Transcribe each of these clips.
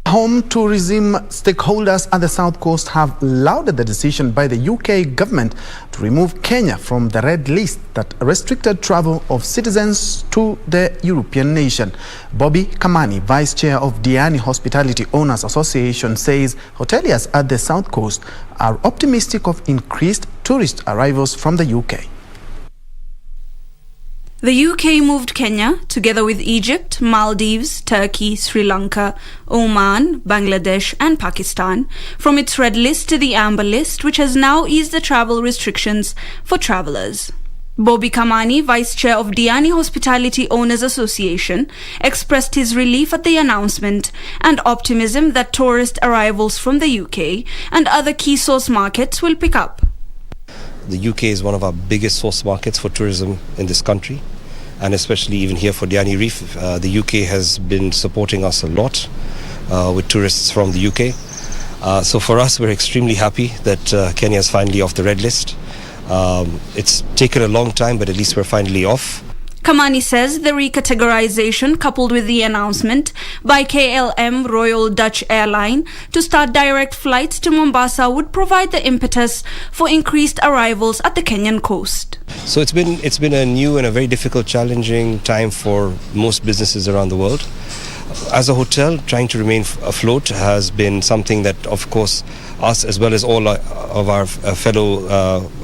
Home tourism stakeholders at the South Coast have lauded the decision by the UK government to remove Kenya from the red list that restricted travel of citizens to the European nation. Bobby Kamani, Vice Chair of Diani Hospitality Owners Association, says hoteliers at the South Coast are optimistic of increased tourist arrivals from the UK. The UK moved Kenya, together with Egypt, Maldives, Turkey, Sri Lanka, Oman, Bangladesh and Pakistan, from its red list to the amber list, which has now eased the travel restrictions for travellers. Bobby Kamani, Vice Chair of Diani Hospitality Owners Association, expressed his relief at the announcement and optimism that tourist arrivals from the UK and other key source markets will pick up. The UK is one of our biggest source markets for tourism in this country, and especially even here for Diani Reef. The UK has been supporting us a lot with tourists from the UK. So for us, we're extremely happy that Kenya is finally off the red list. It's taken a long time, but at least we're finally off. Kamani says the recategorization, coupled with the announcement by KLM Royal Dutch Airline to start direct flights to Mombasa, would provide the impetus for increased arrivals at the Kenyan coast. So it's been a new and a very difficult, challenging time for most businesses around the world. As a hotel, trying to remain afloat has been something that, of course, us as well as all of our fellow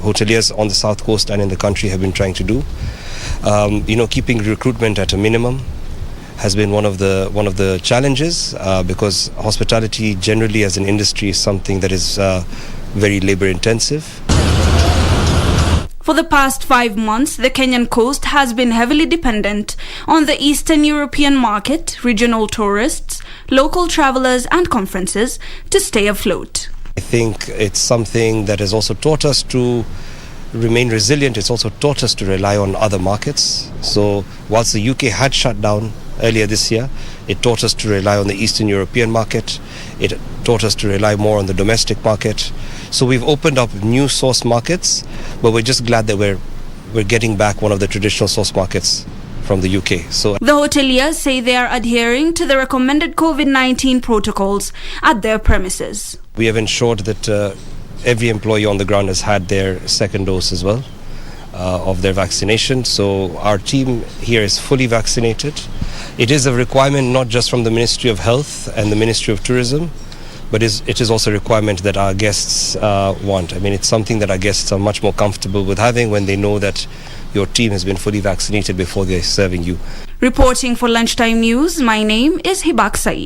hoteliers on the South Coast and in the country have been trying to do. Keeping recruitment at a minimum has been one of the challenges because hospitality generally as an industry is something that is very labor intensive. For the past 5 months, the Kenyan coast has been heavily dependent on the Eastern European market, regional tourists, local travelers and conferences to stay afloat. I think it's something that has also taught us to remain resilient. It's also taught us to rely on other markets. So whilst the UK had shut down earlier this year, it taught us to rely on the Eastern European market. It taught us to rely more on the domestic market. So we've opened up new source markets, but we're just glad that we're getting back one of the traditional source markets from the UK. So the hoteliers say they are adhering to the recommended COVID-19 protocols at their premises. We have ensured that every employee on the ground has had their second dose as well of their vaccination. So our team here is fully vaccinated. It is a requirement not just from the Ministry of Health and the Ministry of Tourism, but it is also a requirement that our guests want. I mean, it's something that our guests are much more comfortable with having when they know that your team has been fully vaccinated before they're serving you. Reporting for Lunchtime News, my name is Hibak Saeed.